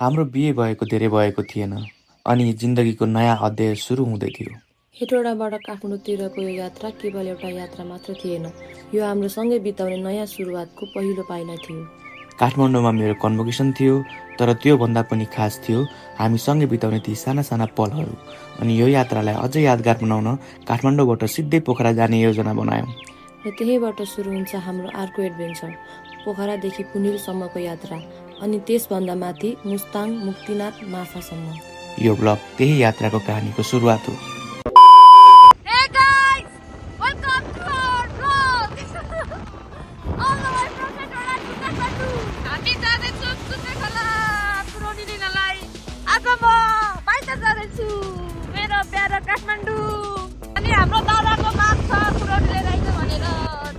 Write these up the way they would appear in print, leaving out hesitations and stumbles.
हाम्रो बिहे भएको धेरै भएको थिएन अनि जिन्दगीको नयाँ अध्याय सुरु हुँदै थियो। हेटौडाबाट काठमाडौँतिरको यो यात्रा केवल एउटा यात्रा मात्र थिएन, यो हाम्रो सँगै बिताउने नयाँ सुरुवातको पहिलो पाइला थियो। काठमाडौँमा मेरो कन्भोकेसन थियो, तर त्योभन्दा पनि खास थियो हामी सँगै बिताउने ती साना साना पलहरू। अनि यो यात्रालाई अझै यादगार बनाउन काठमाडौँबाट सिधै पोखरा जाने योजना बनायौँ। र त्यहीबाट सुरु हुन्छ हाम्रो अर्को एडभेन्चर, पोखरादेखि पुनिलसम्मको यात्रा, अनि त्यसभन्दा माथि मुस्ताङ, मुक्तिनाथ, माफासम्म। यो ब्लग त्यही यात्राको कहानीको सुरुवात हो। Hey guys, welcome to our vlog. All the way from Heटौडा to Kathmandu. हामी जाँदैछौँ सुत्ने खोला पुरौनी लिनलाई। आज म बाहिर जाँदैछु मेरो प्यारो काठमाडौँ। अनि हाम्रो दादाको माग छ पुरौनी लिएर आइज भनेर,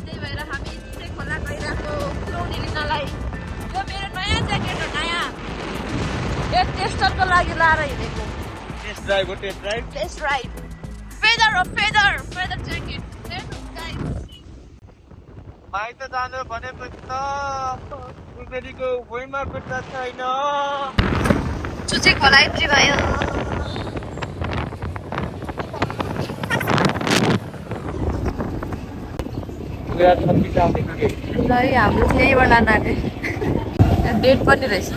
त्यही भएर हामी सुत्ने खोला गइरहेको पुरौनी लिनलाई। यो मेरो नयाँ ज्याकेट हो, नयाँ यो टेस्टरको लागि लाएर हिँडेको। टेस्ट ड्राइभ हो, test drive. feather jacket. Here's guys. माइत जानु भनेपछि त सुपेरीको भुइँमा खुट्टा छैन। चुचे खोला इत्री भयो। ल हाम्रो यहीँबाट लानु आँटे डेट पनि रहेछ।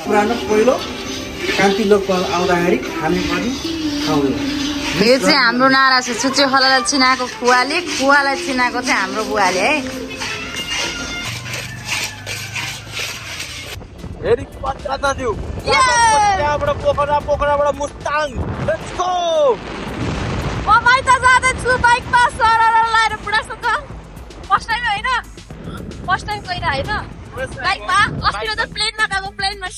पुरानो पहिलो कान्ति लोक आउँदाखेरि हामी पनि खाउँ। यो चाहिँ हाम्रो नारा छ, छुच्चे खोलालाई चिनाएको खुवाले, खुवालाई चिनाएको चाहिँ हाम्रो बुवाले है। हेरी पत्ता दाजु त्यहाँबाट पोखराबाट मुस्ताङ। Let's go. म माइत जाँदैछु बाइकमा सरर लाएर बुढासँग। फर्स्ट टाइम होइन, फर्स्ट टाइम गएर होइन बाइकमा। अस्ति त प्लेनमा गएको, प्लेनमा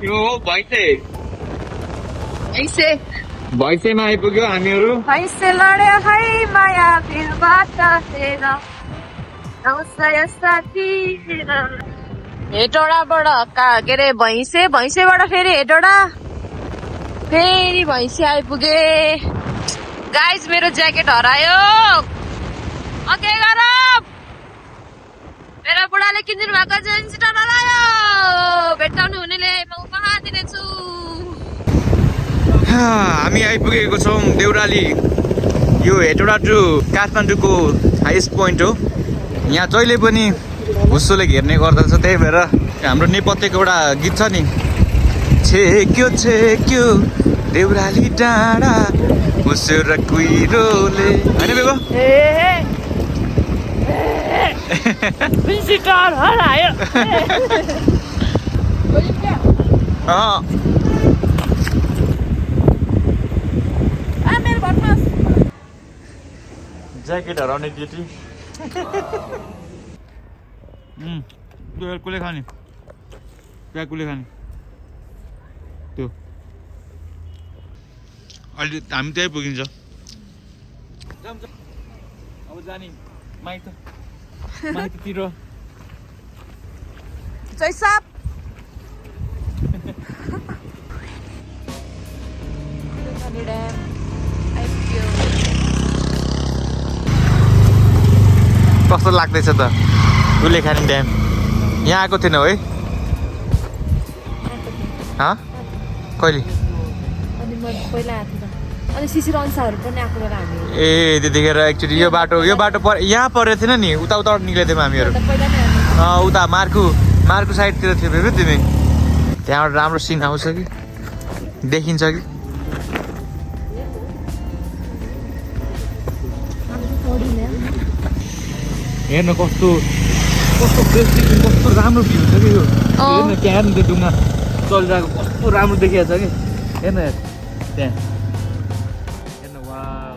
यो हो भैँसे। ऐसे भैँसेमा आइपुग्यो हामीहरू। भैँसे लड्यो है माया भिरबाट हेर आउँछ साथी। हेटौडाबाट के अरे भैँसेबाट फेरि हेटौडा, फेरि भैँसे आइपुगे। गाइज मेरो ज्याकेट हरायो, के गरौँ? मेरो बुढाले किनिदिनु भएको जेन्स सिटर हरायो। भेट्टाउनु हुनेले म उपहार दिनेछु। हामी आइपुगेको छौँ देउराली। यो हेटौडा टु काठमाडौँको हाइएस्ट पोइन्ट हो। यहाँ जहिले पनि हुस्सोले घेर्ने गर्दछ, त्यही भएर हाम्रो नेपथ्यको एउटा गीत छ नि, छेक्यो देउराली डाँडा हुस्सो र कुहिरोले, होइन बेबो? सिटर हरायो। ज्याकेट हराउने केटी कुले खाने कुले खाने त्यो अहिले हामी त्यही पुगिन्छ। अब जाने माइततिर। जैसाब कस्तो लाग्दैछ त कुलेखानी ड्याम? यहाँ आएको थिएन है? कहिले? अनि म पहिला आएको थिएँ, अनि शिशिर अंशहरू पनि आएको बेला हामी ए त्यतिखेर एक्चुली यो बाटो यहाँ परेको थिएन नि, उता निक्लेको थियौँ हामीहरू। पहिला नै हामी उता मार्कु साइडतिर थियो फेरि तिमी। त्यहाँबाट राम्रो सिन आउँछ कि देखिन्छ कि? हेर्न कस्तो राम्रो भ्यू छ कि यो। हेर्न त्यहाँ हेर्नु त्यो ढुङ्गा चलिरहेको कस्तो राम्रो देखिएको छ कि। हेर्न त्यहाँ हेर्न, वाउ।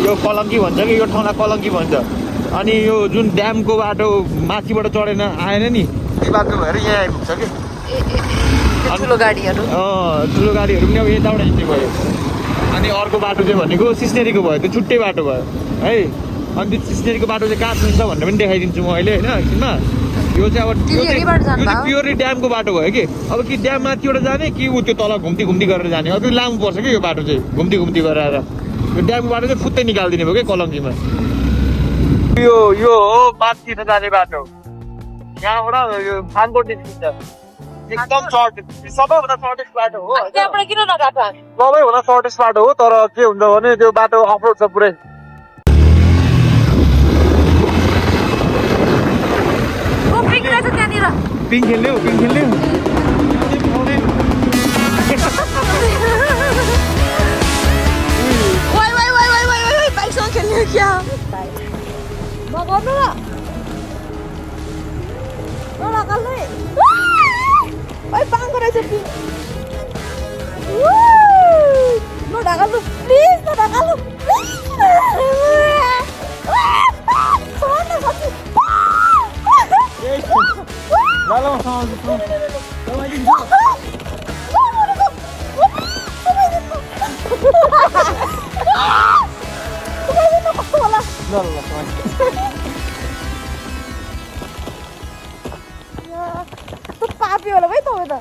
यो कलङ्की भन्छ कि यो ठाउँलाई कलङ्की भन्छ। अनि यो जुन ड्यामको बाटो माथिबाट चढेन आएन नि, त्यो बाटो भएर यहाँ आइपुग्छ कि। ठुलो गाडीहरू ठुलो गाडीहरू पनि अब यताबाट हिँड्ने भयो अनि अर्को बाटो चाहिँ भनेको सिस्नेरीको भयो त्यो छुट्टै बाटो भयो है अनि त्यो सिस्नेरीको बाटो चाहिँ कहाँ पुग्छ भनेर पनि देखाइदिन्छु म अहिले होइन एकछिनमा यो चाहिँ अब प्योरली ड्यामको बाटो भयो कि अब कि ड्याम माथिबाट जाने कि ऊ त्यो तल घुम्ती घुम्ती गरेर जाने अब लामो पर्छ कि यो बाटो चाहिँ घुम्ती घुम्ती गरेर यो ड्यामको बाटो चाहिँ फुत्तै निकालिदिने भयो कि कलङ्कीमा यो हो माथि जाने बाटो यहाँबाट यो फानकोट निस्किन्छ एकदम सर्ट सबैभन्दा सर्टेस्ट बाटो हो त्यहाँबाट किन नगएको सबैभन्दा सर्टेस्ट बाटो हो तर के हुन्छ भने त्यो बाटो अफरोड छ पुरै पिङ रहेछ त्यहाँनिर पिङ खेल्ने हो बाइकसँग खेल्ने हो क्या म गर्नु न नराकाल्नु पाएको रहेछ पिङ नढाकाल्नु प्लिज नढाकाल्नु पापी होला भाइ तपाईँ त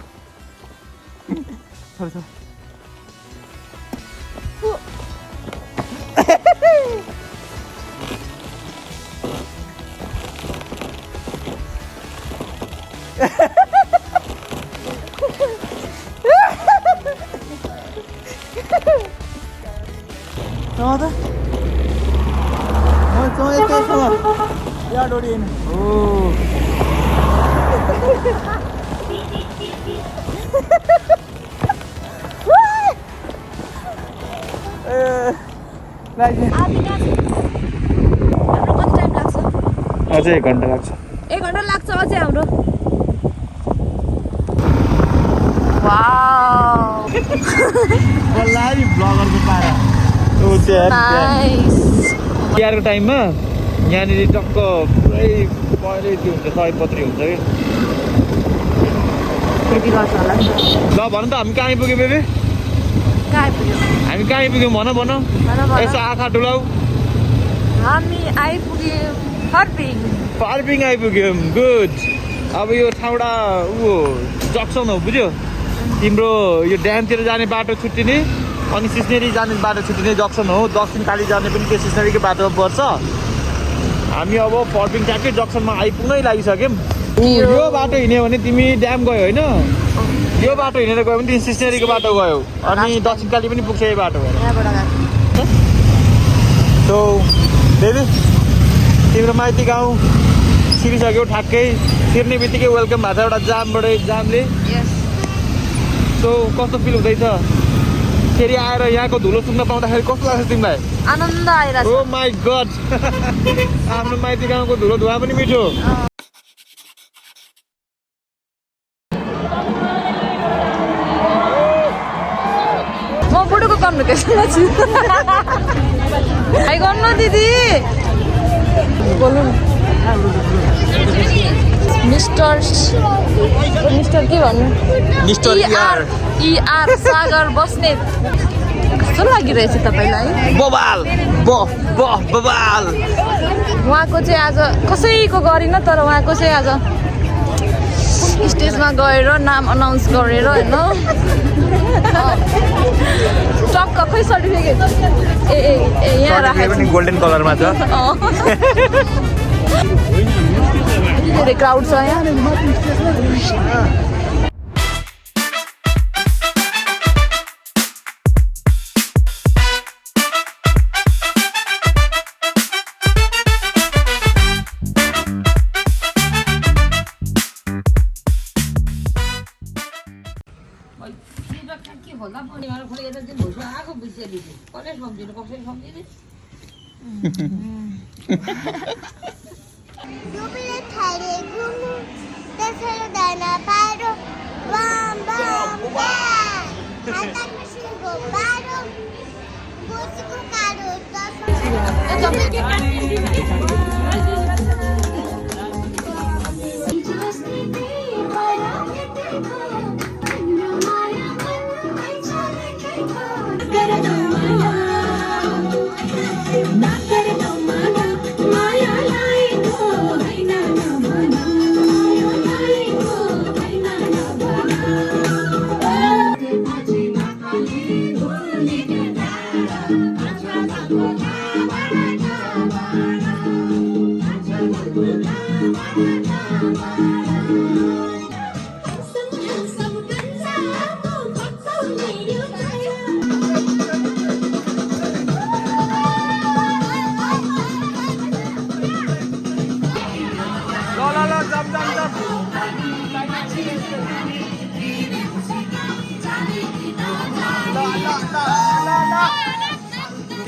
अझै 1 घन्टा लाग्छ 1 घन्टा लाग्छ अझै हाम्रो वाउ बल्लारी ब्लगरको पारा तिहारको टाइममा यहाँनिर टक्क पुरै पहिले त्यो हुन्छ सयपत्री हुन्छ कि ल भन त हामी कहाँ आइपुग्यौँ बेबी हामी कहाँ आइपुग्यौँ भन यसो आँखा डुलाउ हामी आइपुग्यौँ फर्पिङ आइपुग्यौँ गुड अब यो ठाउँडा जक्सन हो बुझ्यो तिम्रो यो ड्यामतिर जाने बाटो छुट्टिने अनि सिस्नेरी जाने बाटो छुट्टिने जक्सन हो दक्षिण काली जाने पनि त्यो सिस्नेरीकै बाटोमा पर्छ हामी अब फर्पिङ ट्याक्कै जक्सनमा आइपुग्नै लागिसक्यौँ यो बाटो हिँड्यो भने तिमी ड्याम गयो होइन यो बाटो हिँडेर गयो भने तिमी सिस्नेरीको बाटो गयो अनि दक्षिण काली पनि पुग्छ यही बाटो भएर सो बेबी तिम्रो माइती गाउँ छिरिसक्यो ठ्याक्कै छिर्ने बित्तिकै वेलकम भएको छ एउटा जामले सो कस्तो फिल हुँदैछ फेरि आएर यहाँको धुलो सुन्न पाउँदाखेरि कस्तो लाग्छ तिमीलाई आनन्द आइरहेछ ओ माई गड आफ्नो माइती गाउँको धुलो धुवा पनि मिठो म बुढोको कम्युनिकेसनमा छु हाई गर्नु दिदी बोल्नु मिस्टर के भन्नु मिस्टर ER सागर बस्नेत कस्तो लागिरहेछ तपाईँलाई बबाल बबाल उहाँको चाहिँ आज कसैको गरिनँ तर उहाँको चाहिँ आज स्टेजमा गएर नाम अनाउन्स गरेर होइन टक्क खै सर्टिफिकेट ए यहाँ राखेको गोल्डन कलरमा छ धेरै क्राउड छ यहाँ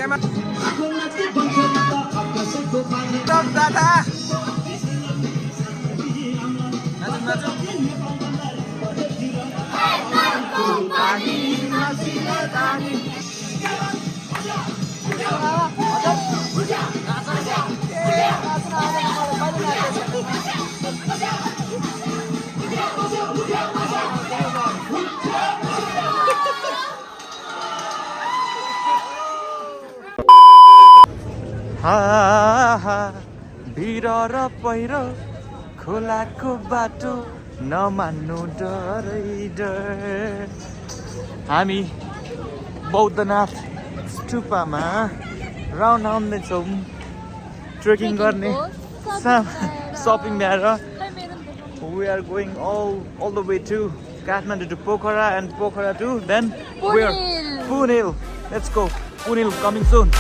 क्यामेरा दादा भिर र पहिरो खोलाको बाटो नमान्नु डरै डर हामी बौद्धनाथ स्टुपामा राउन्ड आउँदैछौँ ट्रेकिङ गर्ने सपिङ ल्याएर we are going all the way to Kathmandu to Pokhara and Pokhara to then where? Punil. Let's go. Punil coming soon.